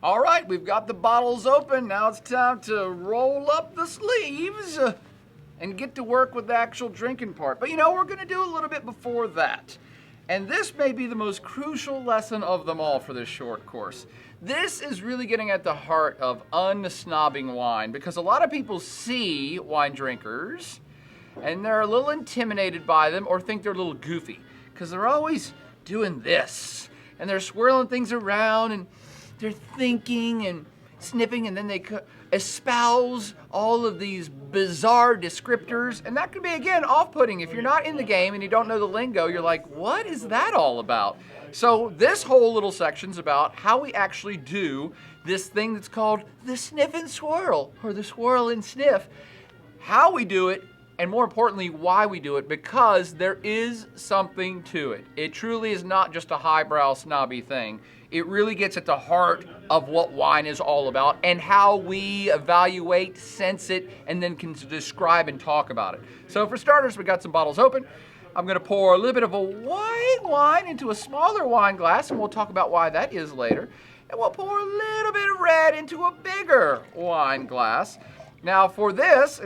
All right, we've got the bottles open. Now it's time to roll up the sleeves and get to work with the actual drinking part. But we're going to do a little bit before that. And this may be the most crucial lesson of them all for this short course. This is really getting at the heart of unsnobbing wine, because a lot of people see wine drinkers and they're a little intimidated by them or think they're a little goofy because they're always doing this and they're swirling things around and they're thinking and sniffing, and then they espouse all of these bizarre descriptors, and that can be, again, off-putting. If you're not in the game and you don't know the lingo, you're like, what is that all about? So this whole little section's about how we actually do this thing that's called the sniff and swirl, or the swirl and sniff. How we do it, and more importantly, why we do it, because there is something to it. It truly is not just a highbrow, snobby thing. It really gets at the heart of what wine is all about and how we evaluate, sense it, and then can describe and talk about it. So for starters, we got some bottles open. I'm going to pour a little bit of a white wine into a smaller wine glass, and we'll talk about why that is later. And we'll pour a little bit of red into a bigger wine glass. Now for this,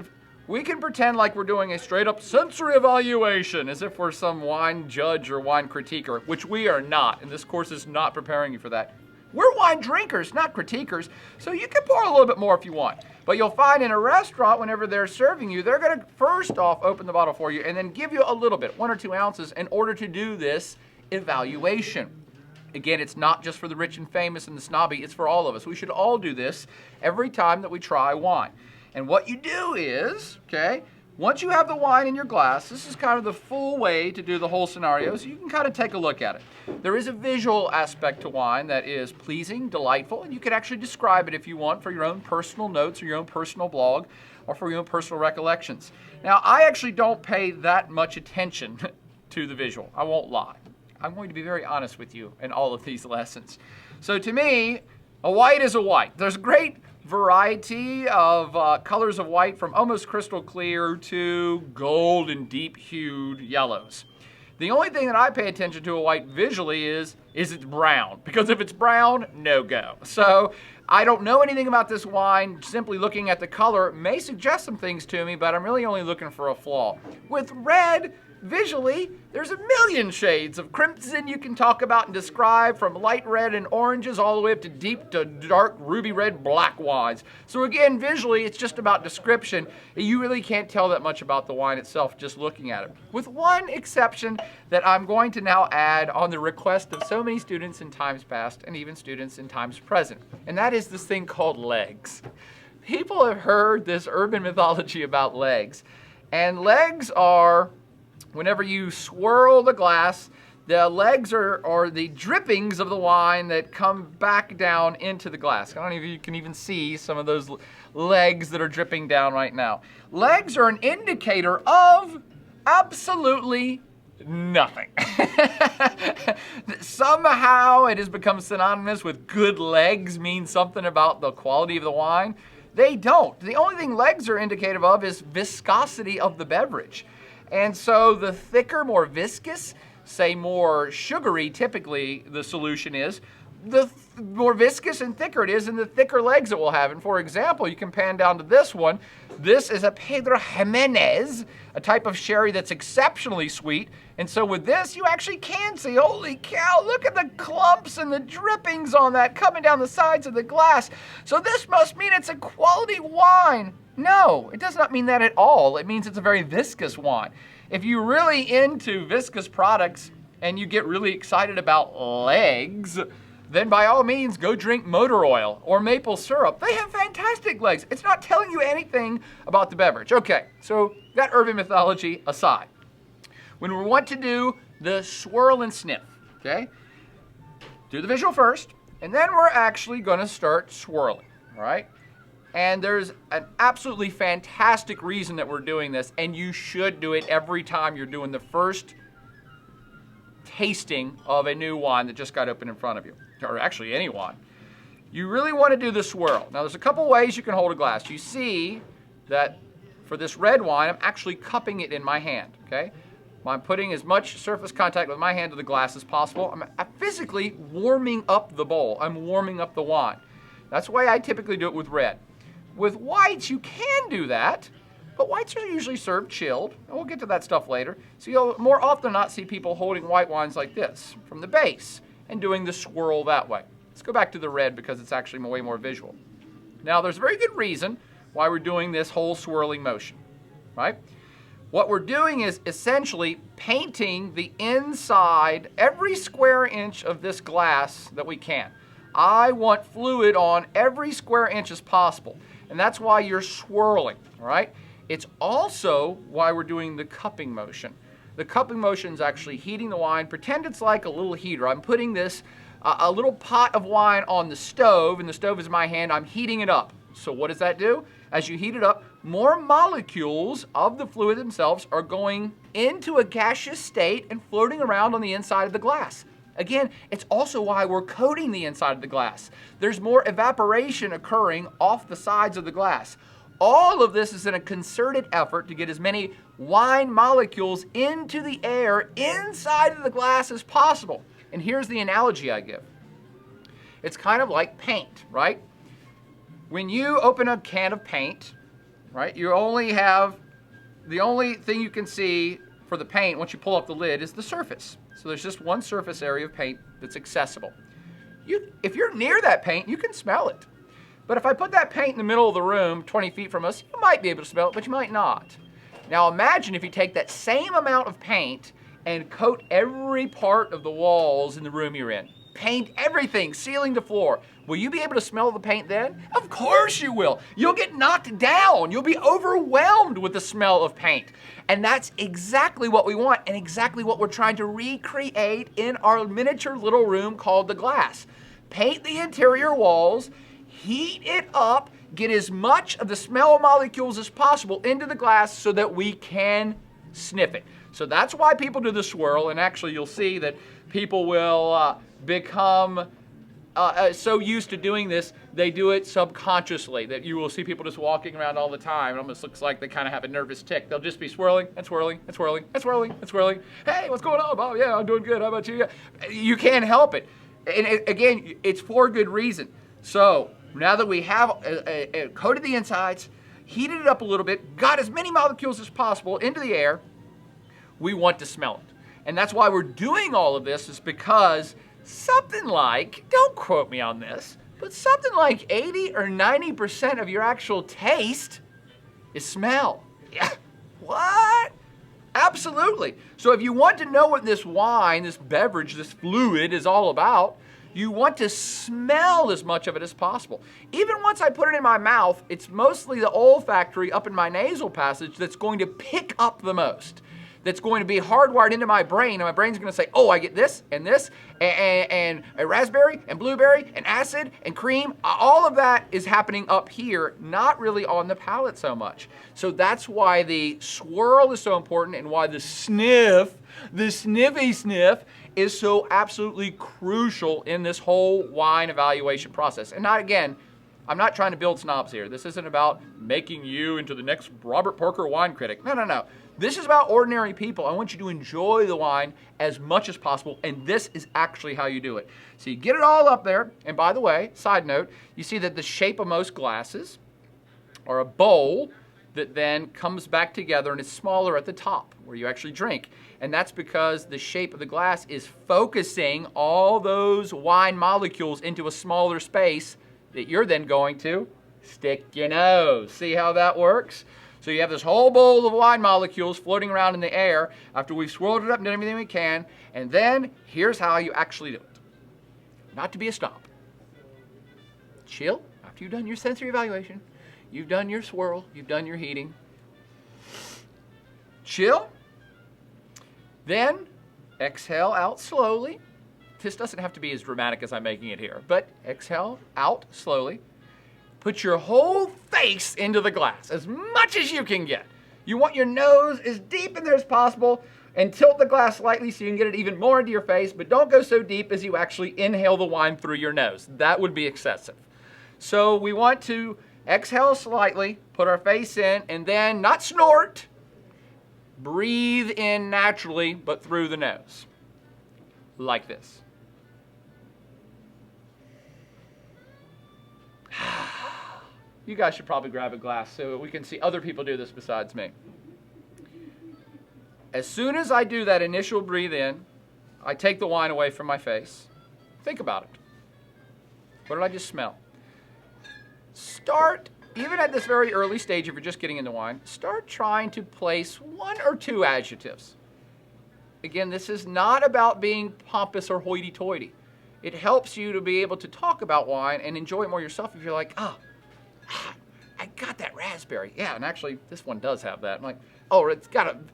we can pretend like we're doing a straight up sensory evaluation as if we're some wine judge or wine critiquer, which we are not, and this course is not preparing you for that. We're wine drinkers, not critiquers, so you can pour a little bit more if you want. But you'll find in a restaurant, whenever they're serving you, they're gonna first off open the bottle for you and then give you a little bit, 1 or 2 ounces, in order to do this evaluation. Again, it's not just for the rich and famous and the snobby, it's for all of us. We should all do this every time that we try wine. And what you do is, once you have the wine in your glass, this is kind of the full way to do the whole scenario, so you can kind of take a look at it. There is a visual aspect to wine that is pleasing, delightful, and you can actually describe it if you want for your own personal notes or your own personal blog or for your own personal recollections. Now, I actually don't pay that much attention to the visual. I won't lie. I'm going to be very honest with you in all of these lessons. So to me, a white is a white. There's great variety of colors of white, from almost crystal clear to gold and deep hued yellows. The only thing that I pay attention to a white visually is it's brown, because if it's brown, no go. So I don't know anything about this wine. Simply looking at the color may suggest some things to me, but I'm really only looking for a flaw. With red, visually, there's a million shades of crimson you can talk about and describe, from light red and oranges all the way up to deep to dark ruby red black wines. So again, visually, it's just about description. You really can't tell that much about the wine itself just looking at it. With one exception that I'm going to now add on the request of so many students in times past and even students in times present. And that is this thing called legs. People have heard this urban mythology about legs. And legs are, whenever you swirl the glass, the legs are the drippings of the wine that come back down into the glass. I don't know if you can even see some of those legs that are dripping down right now. Legs are an indicator of absolutely nothing. Somehow it has become synonymous with good legs means something about the quality of the wine. They don't. The only thing legs are indicative of is viscosity of the beverage. And so the thicker, more viscous, say more sugary, typically the solution is, the more viscous and thicker it is, and the thicker legs it will have. And for example, you can pan down to this one. This is a Pedro Jimenez, a type of sherry that's exceptionally sweet. And so with this, you actually can see, holy cow, look at the clumps and the drippings on that coming down the sides of the glass. So this must mean it's a quality wine. No, it does not mean that at all. It means it's a very viscous wine. If you're really into viscous products and you get really excited about legs, then by all means go drink motor oil or maple syrup. They have fantastic legs. It's not telling you anything about the beverage. Okay, so that urban mythology aside. When we want to do the swirl and sniff, do the visual first, and then we're actually gonna start swirling, all right? And there's an absolutely fantastic reason that we're doing this, and you should do it every time you're doing the first tasting of a new wine that just got opened in front of you, or actually any wine. You really want to do the swirl. Now there's a couple ways you can hold a glass. You see that for this red wine, I'm actually cupping it in my hand, I'm putting as much surface contact with my hand to the glass as possible. I'm physically warming up the bowl. I'm warming up the wine. That's the way I typically do it with red. With whites, you can do that, but whites are usually served chilled, and we'll get to that stuff later. So you'll more often than not see people holding white wines like this from the base and doing the swirl that way. Let's go back to the red because it's actually way more visual. Now, there's a very good reason why we're doing this whole swirling motion, right? What we're doing is essentially painting the inside, every square inch of this glass that we can. I want fluid on every square inch as possible, and that's why you're swirling, all right? It's also why we're doing the cupping motion. The cupping motion is actually heating the wine. Pretend it's like a little heater. I'm putting this, a little pot of wine on the stove, and the stove is in my hand. I'm heating it up. So what does that do? As you heat it up, more molecules of the fluid themselves are going into a gaseous state and floating around on the inside of the glass. Again, it's also why we're coating the inside of the glass. There's more evaporation occurring off the sides of the glass. All of this is in a concerted effort to get as many wine molecules into the air inside of the glass as possible. And here's the analogy I give. It's kind of like paint, right? When you open a can of paint, right, you only have, the only thing you can see for the paint once you pull up the lid is the surface. So there's just one surface area of paint that's accessible. If you're near that paint, you can smell it. But if I put that paint in the middle of the room, 20 feet from us, you might be able to smell it, but you might not. Now imagine if you take that same amount of paint and coat every part of the walls in the room you're in. Paint everything, ceiling to floor. Will you be able to smell the paint then? Of course you will. You'll get knocked down. You'll be overwhelmed with the smell of paint. And that's exactly what we want and exactly what we're trying to recreate in our miniature little room called the glass. Paint the interior walls, heat it up, get as much of the smell molecules as possible into the glass so that we can sniff it. So that's why people do the swirl, and actually you'll see that people will become so used to doing this, they do it subconsciously, that you will see people just walking around all the time. It almost looks like they kind of have a nervous tick. They'll just be swirling and swirling and swirling and swirling and swirling. Hey, what's going on, Bob? Yeah, I'm doing good. How about you? Yeah. You can't help it. And again, it's for good reason. So now that we have coated the insides, heated it up a little bit, got as many molecules as possible into the air, we want to smell it. And that's why we're doing all of this, is because something like, don't quote me on this, but something like 80 or 90% of your actual taste is smell. Yeah. What? Absolutely. So if you want to know what this wine, this beverage, this fluid is all about, you want to smell as much of it as possible. Even once I put it in my mouth, it's mostly the olfactory up in my nasal passage that's going to pick up the most. That's going to be hardwired into my brain, and my brain's going to say, oh, I get this, and a raspberry, and blueberry, and acid, and cream. All of that is happening up here, not really on the palate so much. So that's why the swirl is so important, and why the sniffy sniff, is so absolutely crucial in this whole wine evaluation process. And I'm not trying to build snobs here. This isn't about making you into the next Robert Parker wine critic. No. This is about ordinary people. I want you to enjoy the wine as much as possible, and this is actually how you do it. So you get it all up there, and by the way, side note, you see that the shape of most glasses are a bowl that then comes back together and is smaller at the top where you actually drink. And that's because the shape of the glass is focusing all those wine molecules into a smaller space that you're then going to stick your nose. See how that works? So you have this whole bowl of wine molecules floating around in the air after we've swirled it up and done everything we can, and then here's how you actually do it. Not to be a snob. Chill after you've done your sensory evaluation, you've done your swirl, you've done your heating. Chill. Then exhale out slowly. This doesn't have to be as dramatic as I'm making it here, but exhale out slowly. Put your whole face into the glass, as much as you can get. You want your nose as deep in there as possible, and tilt the glass slightly so you can get it even more into your face, but don't go so deep as you actually inhale the wine through your nose. That would be excessive. So we want to exhale slightly, put our face in, and then not snort, breathe in naturally, but through the nose, like this. you guys should probably grab a glass so we can see other people do this besides me. As soon as I do that initial breathe in, I take the wine away from my face. Think about it. What did I just smell? Start, even at this very early stage, if you're just getting into wine, start trying to place 1 or 2 adjectives. Again, this is not about being pompous or hoity-toity. It helps you to be able to talk about wine and enjoy it more yourself if you're like, I got that raspberry. Yeah, and actually, this one does have that. I'm like, oh,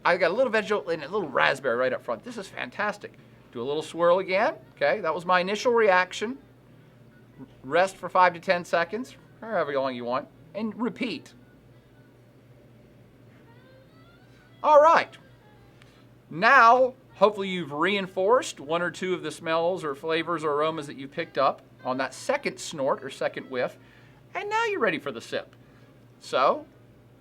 I got a little vegetable and a little raspberry right up front. This is fantastic. Do a little swirl again. Okay, that was my initial reaction. Rest for 5 to 10 seconds, or however long you want, and repeat. All right. Now, hopefully you've reinforced 1 or 2 of the smells or flavors or aromas that you picked up on that second snort or second whiff, and now you're ready for the sip. So,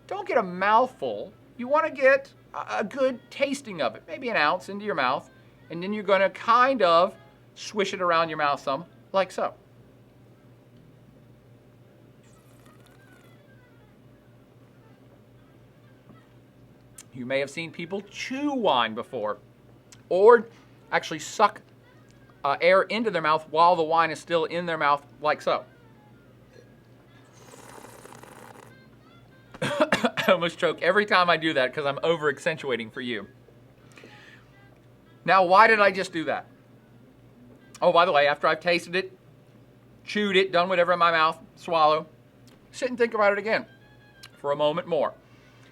don't get a mouthful. You want to get a good tasting of it, maybe an ounce into your mouth, and then you're going to kind of swish it around your mouth some, like so. You may have seen people chew wine before, or actually suck air into their mouth while the wine is still in their mouth, like so. I almost choke every time I do that because I'm over-accentuating for you. Now, why did I just do that? Oh, by the way, after I've tasted it, chewed it, done whatever in my mouth, swallow, sit and think about it again for a moment more.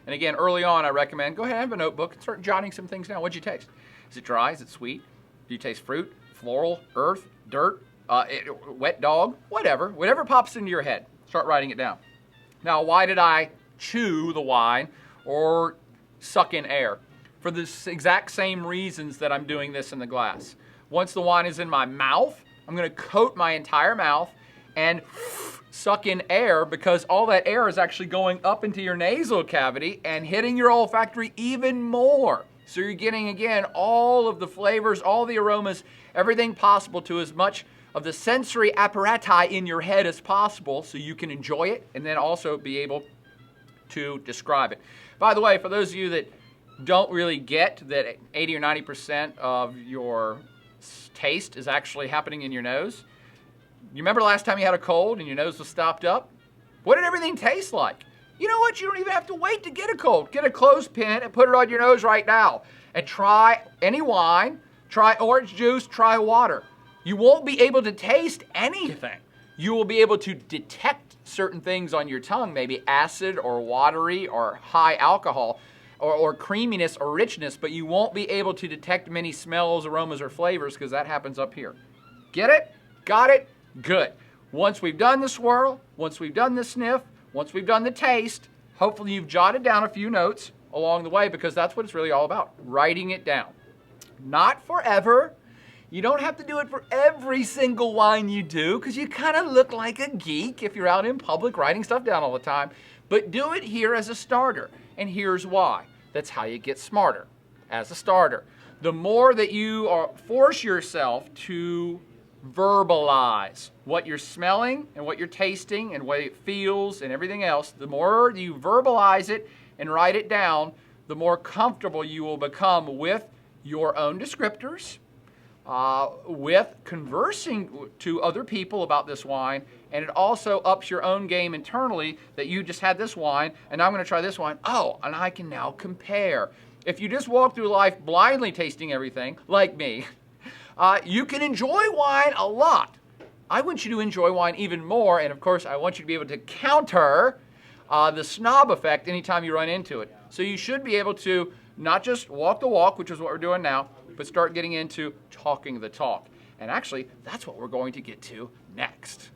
And again, early on, I recommend go ahead and have a notebook and start jotting some things down. What'd you taste? Is it dry? Is it sweet? Do you taste fruit, floral, earth, dirt, wet dog? Whatever pops into your head, start writing it down. Now, why did I chew the wine or suck in air? For the exact same reasons that I'm doing this in the glass. Once the wine is in my mouth, I'm going to coat my entire mouth and suck in air because all that air is actually going up into your nasal cavity and hitting your olfactory even more. So you're getting, again, all of the flavors, all the aromas, everything possible to as much of the sensory apparati in your head as possible so you can enjoy it and then also be able to describe it. By the way, for those of you that don't really get that 80 or 90% of your taste is actually happening in your nose, you remember last time you had a cold and your nose was stopped up? What did everything taste like? You know what? You don't even have to wait to get a cold. Get a clothespin and put it on your nose right now. And try any wine, try orange juice, try water. You won't be able to taste anything. You will be able to detect certain things on your tongue, maybe acid or watery or high alcohol or creaminess or richness, but you won't be able to detect many smells, aromas, or flavors because that happens up here. Get it? Got it? Good. Once we've done the swirl, once we've done the sniff, once we've done the taste, hopefully you've jotted down a few notes along the way because that's what it's really all about, writing it down. Not forever. You don't have to do it for every single wine you do because you kind of look like a geek if you're out in public writing stuff down all the time. But do it here as a starter, and here's why. That's how you get smarter as a starter. The more that you force yourself to verbalize what you're smelling and what you're tasting and what it feels and everything else, the more you verbalize it and write it down, the more comfortable you will become with your own descriptors, with conversing to other people about this wine, and it also ups your own game internally that you just had this wine and now I'm going to try this wine. Oh, and I can now compare. If you just walk through life blindly tasting everything, like me, you can enjoy wine a lot. I want you to enjoy wine even more, and of course I want you to be able to counter the snob effect anytime you run into it. So you should be able to not just walk the walk, which is what we're doing now, but start getting into talking the talk. And actually, that's what we're going to get to next.